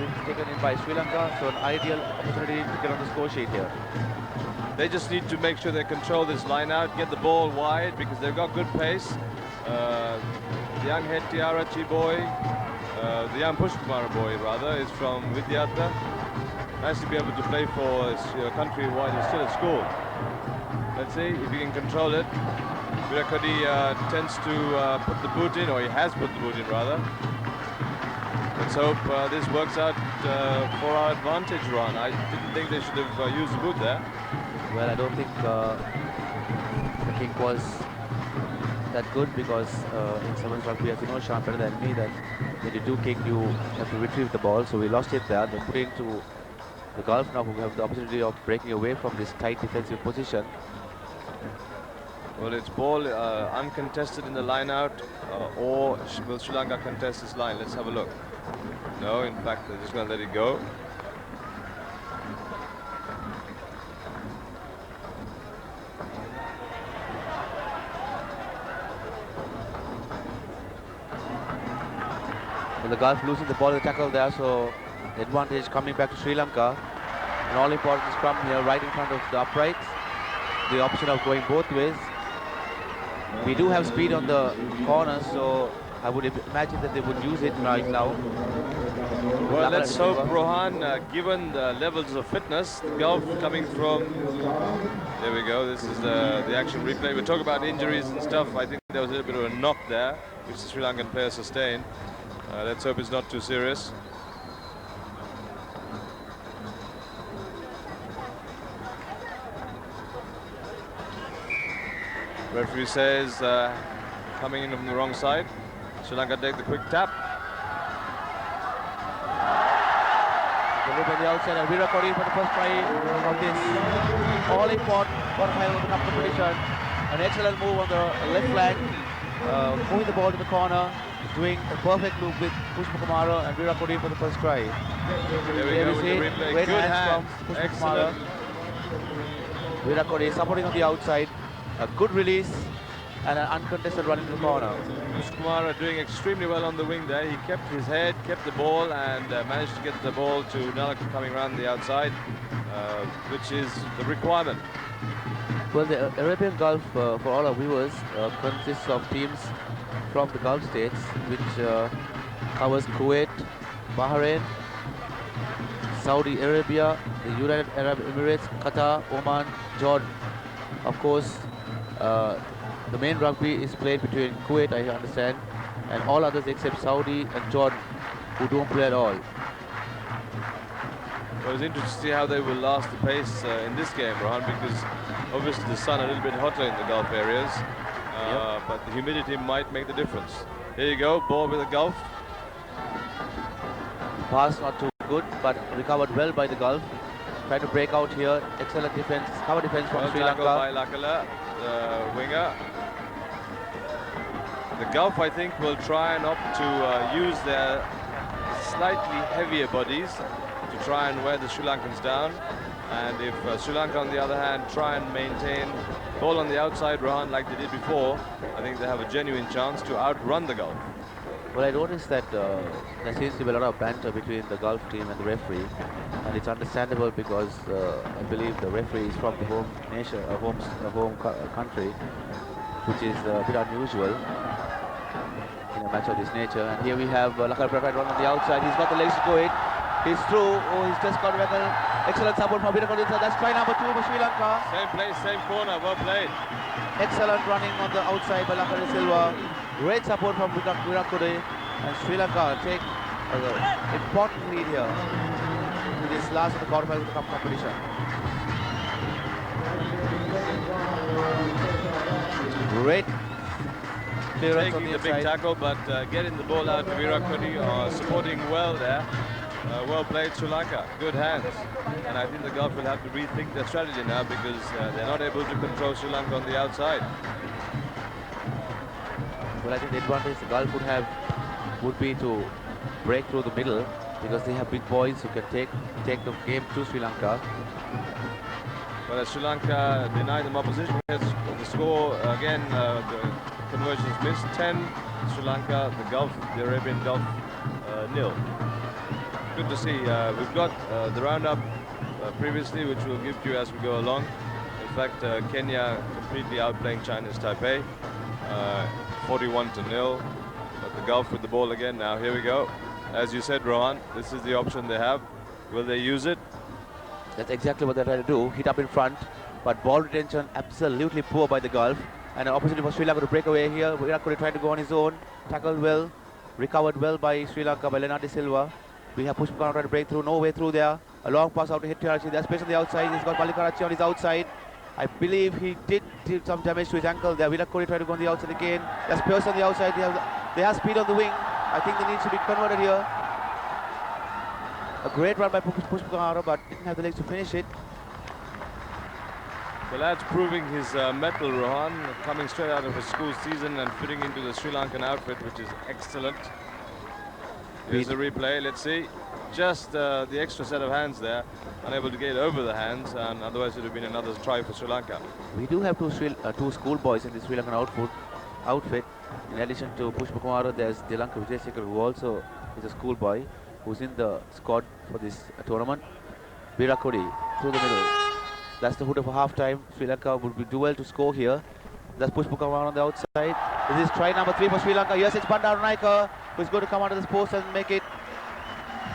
been taken in by Sri Lanka, so an ideal opportunity to get on the score sheet here. They just need to make sure they control this line out, get the ball wide because they've got good pace. The young head Tiara Chi boy, the young Pushkumara boy rather, is from Vidyartha. Nice to be able to play for his country while he's still at school. Let's see if he can control it. Virakodi tends to put the boot in, or he has put the boot in rather. Let's hope this works out for our advantage, Ron. I didn't think they should have used the boot there. Well, I don't think the kick was that good because in sevens rugby, as you know, Sean, better than me, that when you do kick, you have to retrieve the ball. So we lost it there. They're putting to the Gulf now, who have the opportunity of breaking away from this tight defensive position. Well, it's ball uncontested in the line out, or will Sri Lanka contest this line? Let's have a look. No, in fact, they're just going to let it go. Well, the Gulf losing the ball in the tackle there, so the advantage coming back to Sri Lanka. An all-important scrum here, right in front of the uprights. The option of going both ways. We do have speed on the corners, so I would imagine that they would use it right now. Well, let's hope, Rohan, given the levels of fitness, the Gulf coming from... There we go, this is the action replay. We talk about injuries and stuff. I think there was a little bit of a knock there, which the Sri Lankan player sustained. Let's hope it's not too serious. Referee says coming in from the wrong side. Sri Lanka take the quick tap. The look on the outside, and Virakodi for the first try of this all-important quarterfinal of the cup competition. An excellent move on the left flank, moving the ball to the corner, doing a perfect loop with Pushkumara and Virakodi for the first try. There we go with the replay. Great Good hands from Pushkumara. Virakodi supporting on the outside. A good release and an uncontested run into the corner. Pushkumara doing extremely well on the wing there. He kept his head, kept the ball, and managed to get the ball to Nalaka coming around the outside, which is the requirement. Well, the Arabian Gulf, for all our viewers, consists of teams from the Gulf states, which covers Kuwait, Bahrain, Saudi Arabia, the United Arab Emirates, Qatar, Oman, Jordan. Of course, the main rugby is played between Kuwait, I understand, and all others except Saudi and Jordan, who don't play at all. Well, it's interesting to see how they will last the pace in this game, Rohan, because obviously the sun a little bit hotter in the Gulf areas, but the humidity might make the difference. Here you go, ball with the Gulf. Pass not too good, but recovered well by the Gulf. Trying to break out here. Excellent defense, cover defense from Sri Lanka. By Lakala, the winger. The Gulf, I think, will try and opt to use their slightly heavier bodies to try and wear the Sri Lankans down. And if Sri Lanka, on the other hand, try and maintain ball on the outside run like they did before, I think they have a genuine chance to outrun the Gulf. Well, I noticed that there seems to be a lot of banter between the Gulf team and the referee, and it's understandable because I believe the referee is from the home nation, home country, which is a bit unusual in a match of this nature. And here we have Lakal Prakash run on the outside. He's got the legs to go in. He's through. Oh, he's just got an excellent support from Virakodi. That's try number 2 for Sri Lanka. Same place, same corner. Well played. Excellent running on the outside by Lakal Silva. Great support from Virakodi, and Sri Lanka take an important lead here in this last of the quarterfinals of the cup competition. Great clearance on the big tackle, but getting the ball out to Virakodi, supporting well there. Well played, Sri Lanka. Good hands. And I think the Gulf will have to rethink their strategy now because they're not able to control Sri Lanka on the outside. Well, I think the advantage the Gulf would be to break through the middle because they have big boys who can take the game to Sri Lanka. Well, as Sri Lanka deny them opposition, the score again, the conversion is missed. 10 Sri Lanka, the Gulf, the Arabian Gulf, 0. good to see. We've got the roundup previously, which we'll give to you as we go along. In fact, Kenya completely outplaying China's Taipei, 41-0. But the Gulf with the ball again. Now here we go. As you said, Rohan, this is the option they have. Will they use it? That's exactly what they're trying to do. Hit up in front, but ball retention absolutely poor by the Gulf. And an opportunity for Sri Lanka to break away here. Virat Kohli trying to go on his own. Tackled well, recovered well by Sri Lanka, by Leonardo Silva. We have Pushpa trying to break through, no way through there. A long pass out to Hettiarachchi. There's space on the outside. He's got Mallikarachchi on his outside. I believe he did some damage to his ankle there. Virat Kohli trying to go on the outside again. There's Pearce on the outside. They have speed on the wing. I think they need to be converted here. A great run by Pushpa, but didn't have the legs to finish it. The lad's proving his mettle, Rohan, coming straight out of his school season and fitting into the Sri Lankan outfit, which is excellent. Here's the replay, let's see. Just the extra set of hands there, unable to get over the hands, and otherwise it would have been another try for Sri Lanka. We do have two schoolboys in the Sri Lankan outfit. In addition to Pushpa Kumara, there's Dilanka Vijaysekhar, who also is a schoolboy, who's in the squad for this tournament. Virat Kohli through the middle. That's the hooter for half-time. Sri Lanka would do well to score here. That's Pushpa Kumar on the outside. This is try number 3 for Sri Lanka. Yes, it's Bandaranaike who's going to come out of this post and make it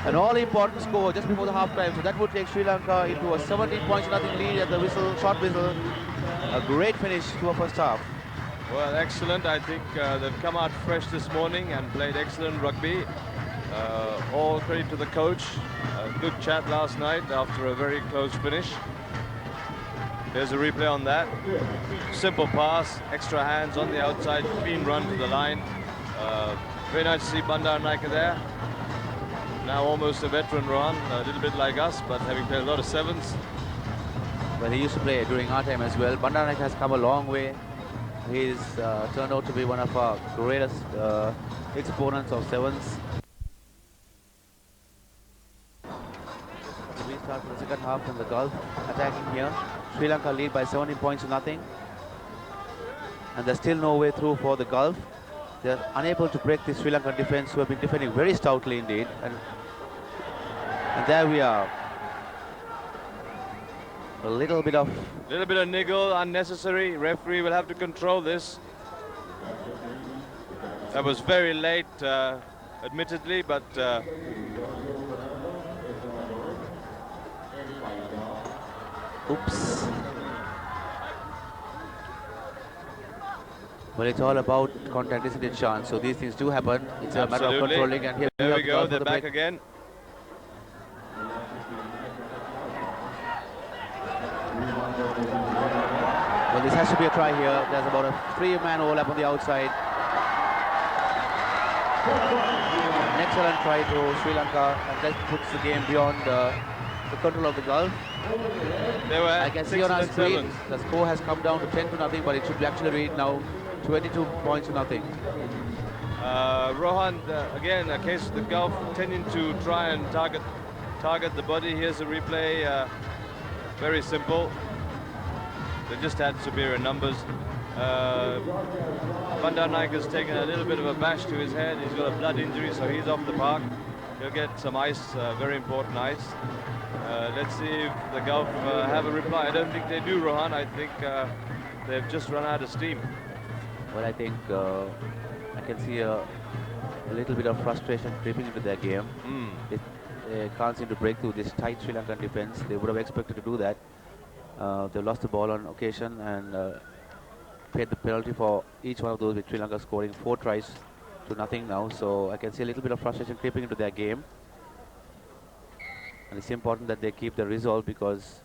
an all-important score just before the half-time. So that would take Sri Lanka into a 17 points nothing lead at the whistle, short whistle. A great finish to our first half. Well, excellent. I think they've come out fresh this morning and played excellent rugby. All credit to the coach. Good chat last night after a very close finish. There's a replay on that. Simple pass, extra hands on the outside, clean run to the line. Very nice to see Bandaranaike there. Now almost a veteran, Rohan, a little bit like us, but having played a lot of sevens. Well, he used to play during our time as well. Bandaranaike has come a long way. He's turned out to be one of our greatest exponents of sevens. Restart for the second half and the Gulf attacking here. Sri Lanka lead by 17 points to nothing. And there's still no way through for the Gulf. They're unable to break the Sri Lankan defense, who have been defending very stoutly indeed. And there we are. A little bit of niggle, unnecessary. Referee will have to control this. That was very late, admittedly, but oops. Well, it's all about contact, isn't it, Sean? So these things do happen. It's a matter of controlling. And here we go. They're back again. Well, this has to be a try here. There's about a 3-man overlap on the outside. An excellent try to Sri Lanka, and that puts the game beyond the control of the Gulf. I can see on our screen the score has come down to 10 to nothing, but it should be actually read now 22 points to nothing. Rohan, again, a case of the Gulf tending to try and target the body. Here's a replay. Very simple. They just had superior numbers. Bandaranaike has taken a little bit of a bash to his head. He's got a blood injury, so he's off the park. He'll get some ice, very important ice. Let's see if the Gulf have a reply. I don't think they do, Rohan. I think they've just run out of steam. Well, I think I can see a little bit of frustration creeping into their game. They can't seem to break through this tight Sri Lankan defense. They would have expected to do that. They've lost the ball on occasion and paid the penalty for each one of those, with Sri Lanka scoring 4 tries to nothing now. So I can see a little bit of frustration creeping into their game. And it's important that they keep the resolve, because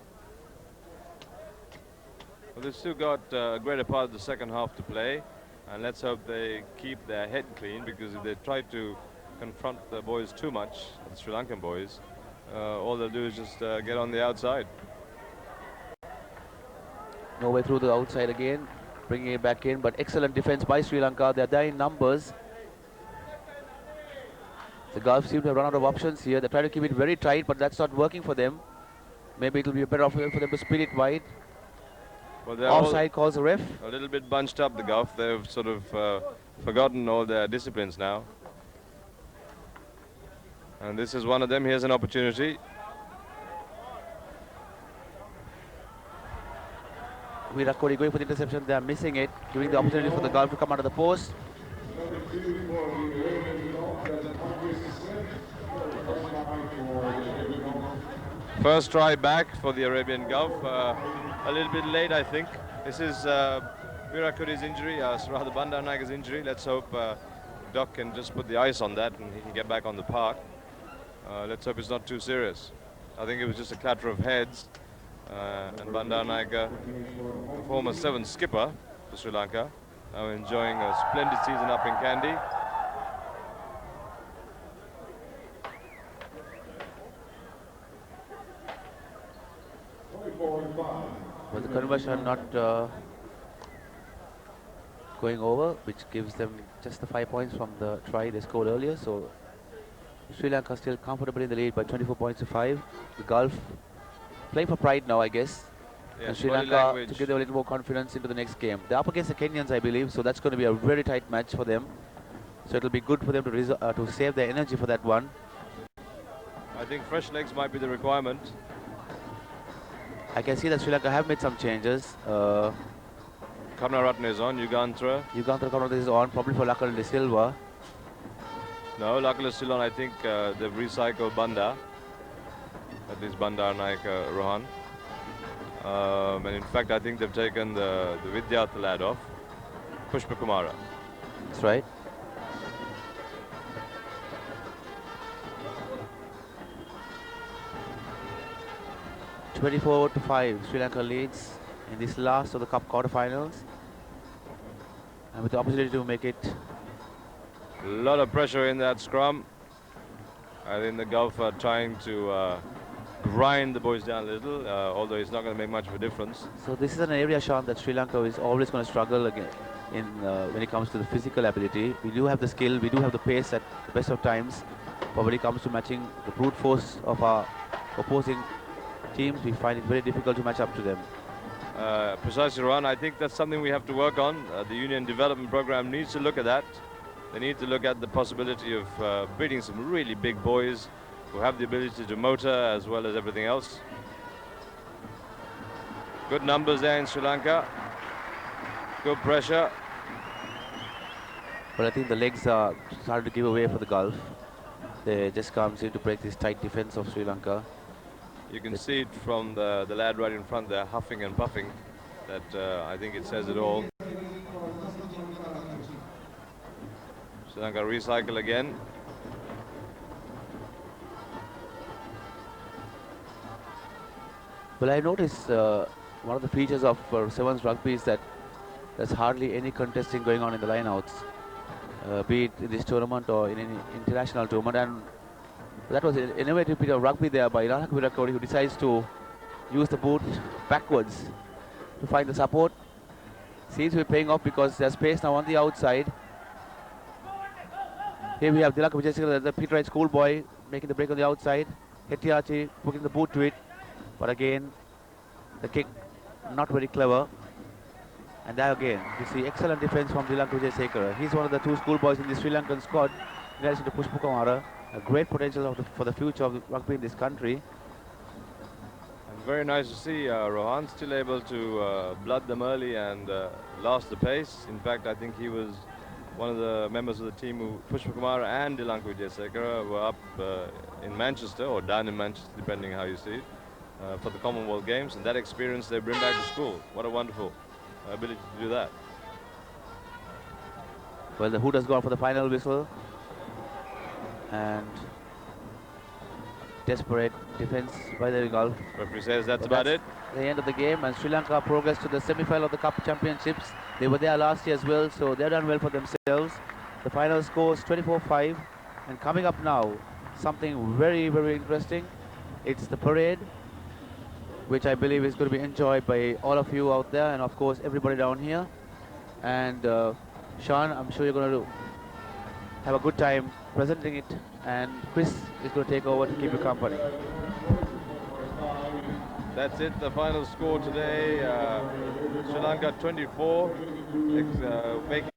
well, they've still got a greater part of the second half to play, and let's hope they keep their head clean, because if they try to confront the boys too much, the Sri Lankan boys, all they'll do is just get on the outside. No way through the outside again, bringing it back in, but excellent defense by Sri Lanka. They're there in numbers. The Gulf seem to have run out of options here. They try to keep it very tight, but that's not working for them. Maybe it'll be a better option for them to spin it wide. Well, offside calls the ref. A little bit bunched up, the Gulf. They've sort of forgotten all their disciplines now. And this is one of them. Here's an opportunity. Virat Kohli going for the interception. They are missing it, giving the opportunity for the Gulf to come under the post. First try back for the Arabian Gulf. A little bit late, I think. This is Virat Kohli's injury, rather Bandaranaike's injury. Let's hope Doc can just put the ice on that and he can get back on the park. Let's hope it's not too serious. I think it was just a clatter of heads. And Bandaranaike, the former 7 skipper for Sri Lanka, now enjoying a splendid season up in Kandy. Well, the conversion not going over, which gives them just the 5 points from the try they scored earlier. So Sri Lanka still comfortably in the lead by 24 points to 5. The Gulf playing for pride now, I guess. Yes, and Sri body Lanka language. to give them a little more confidence into the next game. They're up against the Kenyans, I believe, so that's going to be a very tight match for them. So it'll be good for them to save their energy for that one. I think fresh legs might be the requirement. I can see that Sri Lanka have made some changes. Karunaratne is on, Yugantra. Yugantra is on, probably for Lakal De Silva. No, Lakal is still on. I think they've recycled Banda. At least Bandaranaike, Rohan. And in fact, I think they've taken the Vidyarth lad off. Pushpa Kumara. That's right. (24-5), Sri Lanka leads in this last of the Cup quarterfinals, and with the opportunity to make it. A lot of pressure in that scrum. I think the Gulf are trying to grind the boys down a little, although it's not going to make much of a difference. So this is an area, Sean, that Sri Lanka is always going to struggle again in when it comes to the physical ability. We do have the skill, we do have the pace at the best of times, but when it comes to matching the brute force of our opposing teams, we find it very difficult to match up to them. Precisely, Ron. I think that's something we have to work on. The Union Development Program needs to look at that. They need to look at the possibility of breeding some really big boys who have the ability to motor as well as everything else. Good numbers there in Sri Lanka. Good pressure. But I think the legs are starting to give away for the Gulf. They just can't seem to break this tight defense of Sri Lanka. You can see it from the lad right in front there, huffing and puffing. That I think it says it all. Sri Lanka recycle again. Well, I noticed one of the features of Sevens rugby is that there's hardly any contesting going on in the lineouts, be it in this tournament or in any international tournament. And that was an innovative bit of rugby there by Virat Kohli, who decides to use the boot backwards to find the support. Seems to be paying off because there's space now on the outside. Here we have Dilak Vijay, the Peter Wright schoolboy, making the break on the outside. Hettiarchi putting the boot to it. But again, the kick not very clever. And there again, you see excellent defense from Dilak Vijay. He's one of the 2 schoolboys in the Sri Lankan squad, in addition to Pushpa Kumara. A great potential for the future of rugby in this country. And very nice to see Rohan still able to blood them early and lost the pace. In fact, I think he was one of the members of the team who, Pushpa Kumara and Dilanka Vijaysekara, were up in Manchester, or down in Manchester, depending how you see it, for the Commonwealth Games. And that experience they bring back to school. What a wonderful ability to do that. Well, the hoot has gone for the final whistle. And desperate defense by the Gulf. Referee says that's about it. The end of the game, and Sri Lanka progressed to the semi-final of the Cup Championships. They were there last year as well, so they've done well for themselves. The final score is 24-5, and coming up now, something very, very interesting. It's the parade, which I believe is going to be enjoyed by all of you out there, and of course everybody down here. And Sean, I'm sure you're going to have a good time presenting it, and Chris is going to take over to keep you company. That's it, the final score today. Sri Lanka 24, making